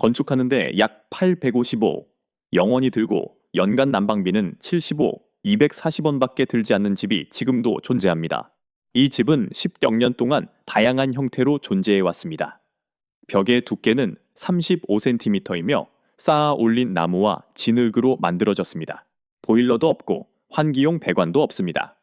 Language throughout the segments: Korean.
건축하는데 약 855, 영원히 들고 연간 난방비는 75, 240원밖에 들지 않는 집이 지금도 존재합니다. 이 집은 10여 년 동안 다양한 형태로 존재해 왔습니다. 벽의 두께는 35cm이며 쌓아 올린 나무와 진흙으로 만들어졌습니다. 보일러도 없고 환기용 배관도 없습니다.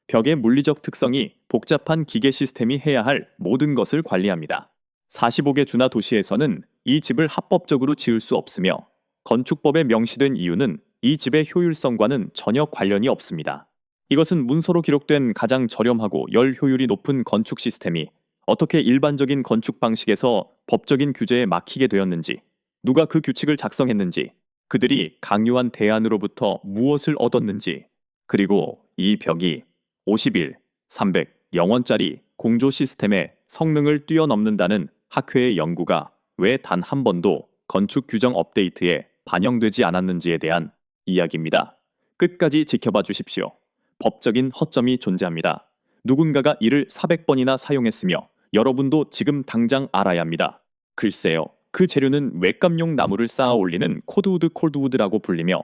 벽의 물리적 특성이 복잡한 기계 시스템이 해야 할 모든 것을 관리합니다. 45개 주나 도시에서는 이 집을 합법적으로 지을 수 없으며 건축법에 명시된 이유는 이 집의 효율성과는 전혀 관련이 없습니다. 이것은 문서로 기록된 가장 저렴하고 열 효율이 높은 건축 시스템이 어떻게 일반적인 건축 방식에서 법적인 규제에 막히게 되었는지, 누가 그 규칙을 작성했는지, 그들이 강요한 대안으로부터 무엇을 얻었는지, 그리고 이 벽이 50일, 300, 0원짜리 공조 시스템의 성능을 뛰어넘는다는 학회의 연구가 왜 단 한 번도 건축 규정 업데이트에 반영되지 않았는지에 대한 이야기입니다. 끝까지 지켜봐 주십시오. 법적인 허점이 존재합니다. 누군가가 이를 400번이나 사용했으며 여러분도 지금 당장 알아야 합니다. 글쎄요, 그 재료는 외감용 나무를 쌓아 올리는 콜드우드라고 불리며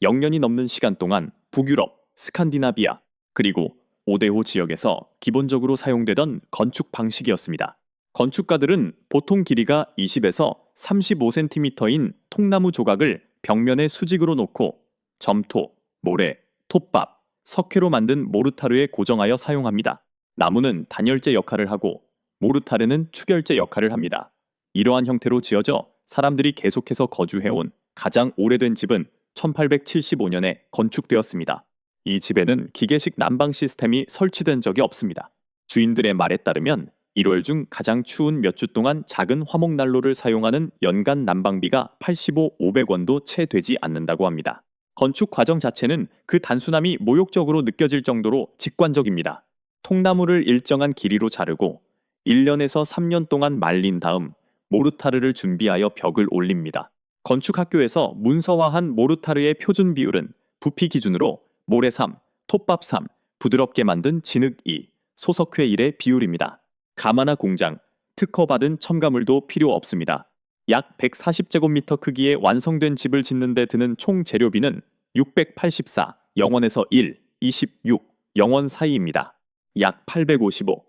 0년이 넘는 시간 동안 북유럽, 스칸디나비아, 그리고 오데호 지역에서 기본적으로 사용되던 건축 방식이었습니다. 건축가들은 보통 길이가 20에서 35cm인 통나무 조각을 벽면에 수직으로 놓고 점토, 모래, 톱밥, 석회로 만든 모르타르에 고정하여 사용합니다. 나무는 단열재 역할을 하고 모르타르는 축열재 역할을 합니다. 이러한 형태로 지어져 사람들이 계속해서 거주해온 가장 오래된 집은 1875년에 건축되었습니다. 이 집에는 기계식 난방 시스템이 설치된 적이 없습니다. 주인들의 말에 따르면 1월 중 가장 추운 몇 주 동안 작은 화목난로를 사용하는 연간 난방비가 85, 500원도 채 되지 않는다고 합니다. 건축 과정 자체는 그 단순함이 모욕적으로 느껴질 정도로 직관적입니다. 통나무를 일정한 길이로 자르고 1년에서 3년 동안 말린 다음 모르타르를 준비하여 벽을 올립니다. 건축학교에서 문서화한 모르타르의 표준 비율은 부피 기준으로 모래 3, 톱밥 3, 부드럽게 만든 진흙 2, 소석회 1의 비율입니다. 가마나 공장, 특허받은 첨가물도 필요 없습니다. 약 140제곱미터 크기의 완성된 집을 짓는 데 드는 총 재료비는 684, 0원에서 1, 26, 0원 사이입니다. 약 855,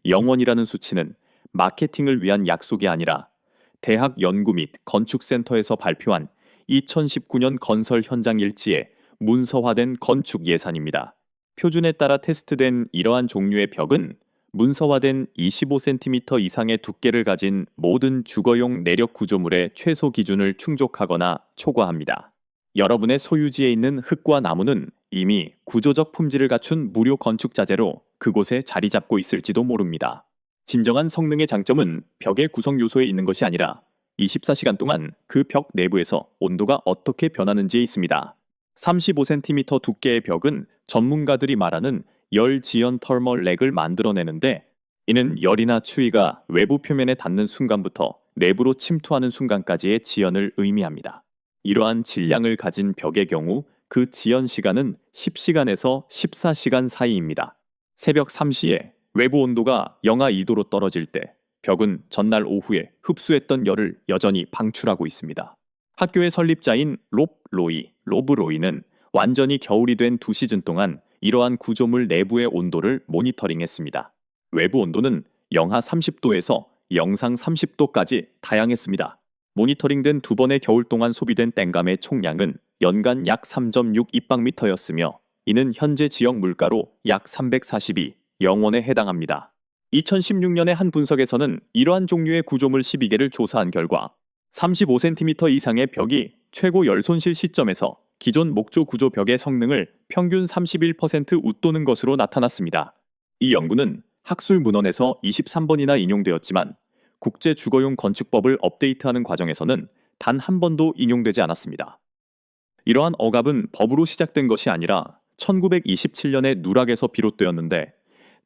0원이라는 수치는 마케팅을 위한 약속이 아니라 대학 연구 및 건축센터에서 발표한 2019년 건설 현장 일지에 문서화된 건축 예산입니다. 표준에 따라 테스트된 이러한 종류의 벽은 문서화된 25cm 이상의 두께를 가진 모든 주거용 내력 구조물의 최소 기준을 충족하거나 초과합니다. 여러분의 소유지에 있는 흙과 나무는 이미 구조적 품질을 갖춘 무료 건축 자재로 그곳에 자리 잡고 있을지도 모릅니다. 진정한 성능의 장점은 벽의 구성 요소에 있는 것이 아니라 24시간 동안 그 벽 내부에서 온도가 어떻게 변하는지에 있습니다. 35cm 두께의 벽은 전문가들이 말하는 열 지연 터멀 렉을 만들어내는데, 이는 열이나 추위가 외부 표면에 닿는 순간부터 내부로 침투하는 순간까지의 지연을 의미합니다. 이러한 질량을 가진 벽의 경우 그 지연 시간은 10시간에서 14시간 사이입니다. 새벽 3시에 외부 온도가 영하 2도로 떨어질 때 벽은 전날 오후에 흡수했던 열을 여전히 방출하고 있습니다. 학교의 설립자인 로브 로이는 완전히 겨울이 된 2시즌 동안 이러한 구조물 내부의 온도를 모니터링했습니다. 외부 온도는 영하 30도에서 영상 30도까지 다양했습니다. 모니터링된 2번의 겨울 동안 소비된 뗏감의 총량은 연간 약 3.6 입방미터였으며 이는 현재 지역 물가로 약 342, 0원에 해당합니다. 2016년의 한 분석에서는 이러한 종류의 구조물 12개를 조사한 결과 35cm 이상의 벽이 최고 열 손실 시점에서 기존 목조 구조 벽의 성능을 평균 31% 웃도는 것으로 나타났습니다. 이 연구는 학술 문헌에서 23번이나 인용되었지만 국제주거용 건축법을 업데이트하는 과정에서는 단 한 번도 인용되지 않았습니다. 이러한 억압은 법으로 시작된 것이 아니라 1927년의 누락에서 비롯되었는데,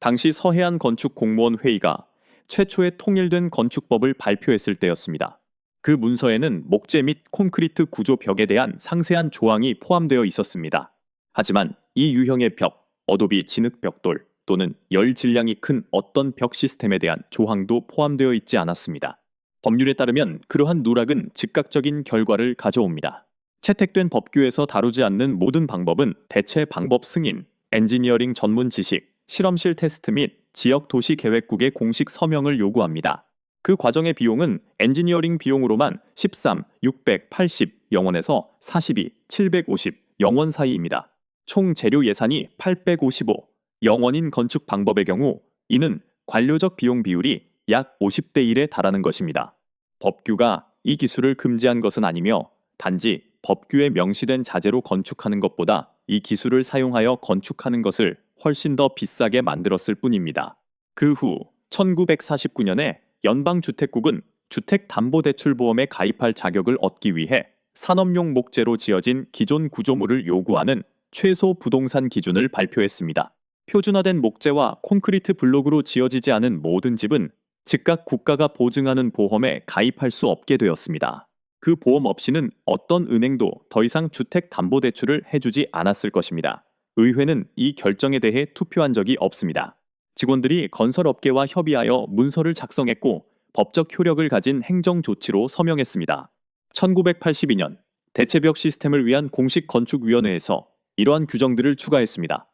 당시 서해안 건축공무원 회의가 최초의 통일된 건축법을 발표했을 때였습니다. 그 문서에는 목재 및 콘크리트 구조 벽에 대한 상세한 조항이 포함되어 있었습니다. 하지만 이 유형의 벽, 어도비 진흙 벽돌 또는 열 질량이 큰 어떤 벽 시스템에 대한 조항도 포함되어 있지 않았습니다. 법률에 따르면 그러한 누락은 즉각적인 결과를 가져옵니다. 채택된 법규에서 다루지 않는 모든 방법은 대체 방법 승인, 엔지니어링 전문 지식, 실험실 테스트 및 지역 도시 계획국의 공식 서명을 요구합니다. 그 과정의 비용은 엔지니어링 비용으로만 13,680영원에서 42,750영원 사이입니다. 총 재료 예산이 855영원인 건축 방법의 경우 이는 관료적 비용 비율이 약 50대 1에 달하는 것입니다. 법규가 이 기술을 금지한 것은 아니며 단지 법규에 명시된 자재로 건축하는 것보다 이 기술을 사용하여 건축하는 것을 훨씬 더 비싸게 만들었을 뿐입니다. 그 후 1949년에 연방주택국은 주택담보대출보험에 가입할 자격을 얻기 위해 산업용 목재로 지어진 기존 구조물을 요구하는 최소 부동산 기준을 발표했습니다. 표준화된 목재와 콘크리트 블록으로 지어지지 않은 모든 집은 즉각 국가가 보증하는 보험에 가입할 수 없게 되었습니다. 그 보험 없이는 어떤 은행도 더 이상 주택담보대출을 해주지 않았을 것입니다. 의회는 이 결정에 대해 투표한 적이 없습니다. 직원들이 건설업계와 협의하여 문서를 작성했고 법적 효력을 가진 행정조치로 서명했습니다. 1982년 대체벽 시스템을 위한 공식건축위원회에서 이러한 규정들을 추가했습니다.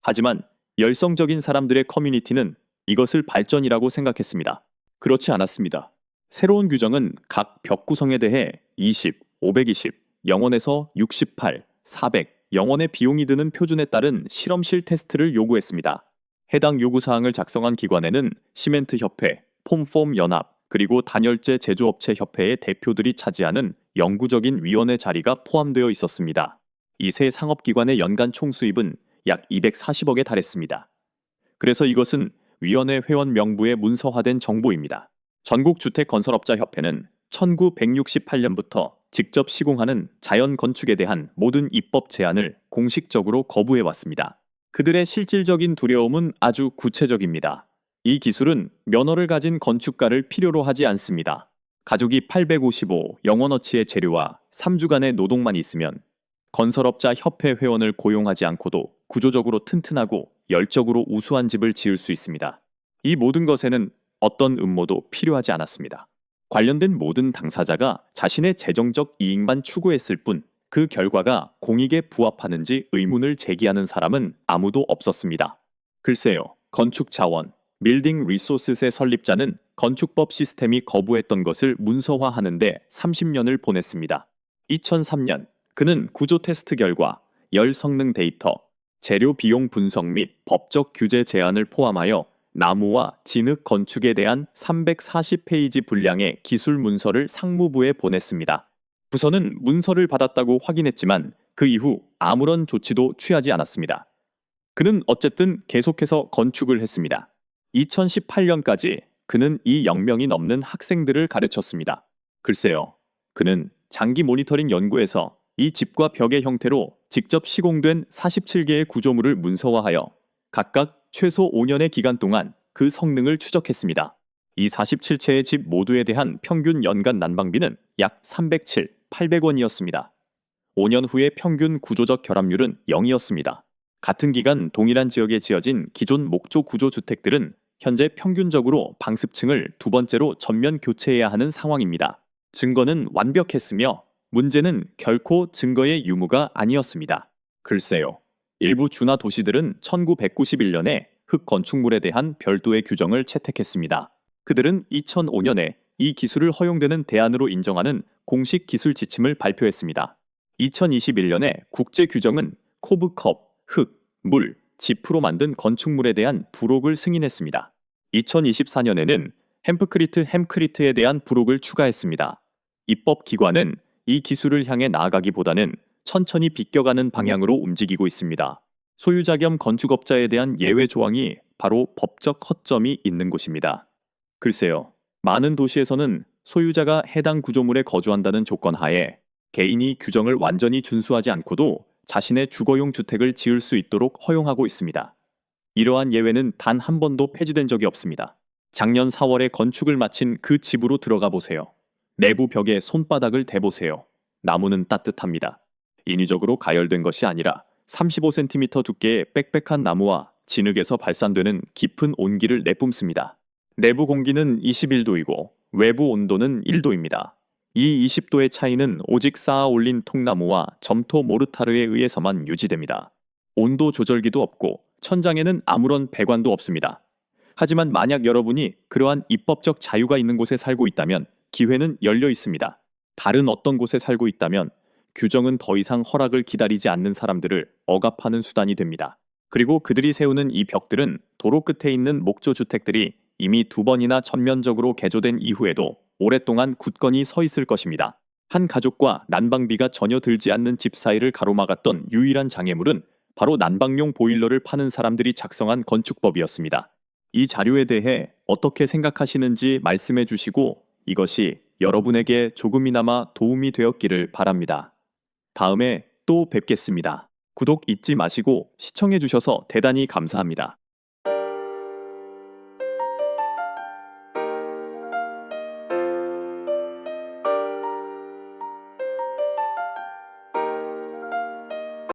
하지만 열성적인 사람들의 커뮤니티는 이것을 발전이라고 생각했습니다. 그렇지 않았습니다. 새로운 규정은 각 벽 구성에 대해 20, 520, 영원에서 68, 400, 영원의 비용이 드는 표준에 따른 실험실 테스트를 요구했습니다. 해당 요구사항을 작성한 기관에는 시멘트협회, 폼폼 연합, 그리고 단열재 제조업체 협회의 대표들이 차지하는 영구적인 위원회 자리가 포함되어 있었습니다. 이 세 상업기관의 연간 총수입은 약 240억에 달했습니다. 그래서 이것은 위원회 회원 명부에 문서화된 정보입니다. 전국주택건설업자협회는 1968년부터 직접 시공하는 자연건축에 대한 모든 입법 제안을 공식적으로 거부해왔습니다. 그들의 실질적인 두려움은 아주 구체적입니다. 이 기술은 면허를 가진 건축가를 필요로 하지 않습니다. 가족이 855영원어치의 재료와 3주간의 노동만 있으면 건설업자 협회 회원을 고용하지 않고도 구조적으로 튼튼하고 열적으로 우수한 집을 지을 수 있습니다. 이 모든 것에는 어떤 음모도 필요하지 않았습니다. 관련된 모든 당사자가 자신의 재정적 이익만 추구했을 뿐 그 결과가 공익에 부합하는지 의문을 제기하는 사람은 아무도 없었습니다. 글쎄요, 건축자원, 빌딩 리소스의 설립자는 건축법 시스템이 거부했던 것을 문서화하는데 30년을 보냈습니다. 2003년 그는 구조 테스트 결과, 열 성능 데이터, 재료 비용 분석 및 법적 규제 제안을 포함하여 나무와 진흙 건축에 대한 340페이지 분량의 기술 문서를 상무부에 보냈습니다. 부서는 문서를 받았다고 확인했지만 그 이후 아무런 조치도 취하지 않았습니다. 그는 어쨌든 계속해서 건축을 했습니다. 2018년까지 그는 이 0명이 넘는 학생들을 가르쳤습니다. 글쎄요, 그는 장기 모니터링 연구에서 이 집과 벽의 형태로 직접 시공된 47개의 구조물을 문서화하여 각각 최소 5년의 기간 동안 그 성능을 추적했습니다. 이 47채의 집 모두에 대한 평균 연간 난방비는 약 307, 800원이었습니다. 5년 후의 평균 구조적 결합률은 0이었습니다. 같은 기간 동일한 지역에 지어진 기존 목조 구조 주택들은 현재 평균적으로 방습층을 두 번째로 전면 교체해야 하는 상황입니다. 증거는 완벽했으며 문제는 결코 증거의 유무가 아니었습니다. 글쎄요, 일부 준하 도시들은 1991년에 흙 건축물에 대한 별도의 규정을 채택했습니다. 그들은 2005년에 이 기술을 허용되는 대안으로 인정하는 공식 기술 지침을 발표했습니다. 2021년에 국제 규정은 코브컵, 흙, 물, 지프로 만든 건축물에 대한 부록을 승인했습니다. 2024년에는 햄크리트에 대한 부록을 추가했습니다. 입법 기관은 이 기술을 향해 나아가기보다는 천천히 비껴가는 방향으로 움직이고 있습니다. 소유자 겸 건축업자에 대한 예외 조항이 바로 법적 허점이 있는 곳입니다. 글쎄요, 많은 도시에서는 소유자가 해당 구조물에 거주한다는 조건 하에 개인이 규정을 완전히 준수하지 않고도 자신의 주거용 주택을 지을 수 있도록 허용하고 있습니다. 이러한 예외는 단 한 번도 폐지된 적이 없습니다. 작년 4월에 건축을 마친 그 집으로 들어가 보세요. 내부 벽에 손바닥을 대보세요. 나무는 따뜻합니다. 인위적으로 가열된 것이 아니라 35cm 두께의 빽빽한 나무와 진흙에서 발산되는 깊은 온기를 내뿜습니다. 내부 공기는 21도이고 외부 온도는 1도입니다. 이 20도의 차이는 오직 쌓아 올린 통나무와 점토 모르타르에 의해서만 유지됩니다. 온도 조절기도 없고 천장에는 아무런 배관도 없습니다. 하지만 만약 여러분이 그러한 입법적 자유가 있는 곳에 살고 있다면 기회는 열려 있습니다. 다른 어떤 곳에 살고 있다면 규정은 더 이상 허락을 기다리지 않는 사람들을 억압하는 수단이 됩니다. 그리고 그들이 세우는 이 벽들은 도로 끝에 있는 목조 주택들이 이미 2번이나 전면적으로 개조된 이후에도 오랫동안 굳건히 서 있을 것입니다. 한 가족과 난방비가 전혀 들지 않는 집 사이를 가로막았던 유일한 장애물은 바로 난방용 보일러를 파는 사람들이 작성한 건축법이었습니다. 이 자료에 대해 어떻게 생각하시는지 말씀해 주시고 이것이 여러분에게 조금이나마 도움이 되었기를 바랍니다. 다음에 또 뵙겠습니다. 구독 잊지 마시고 시청해 주셔서 대단히 감사합니다.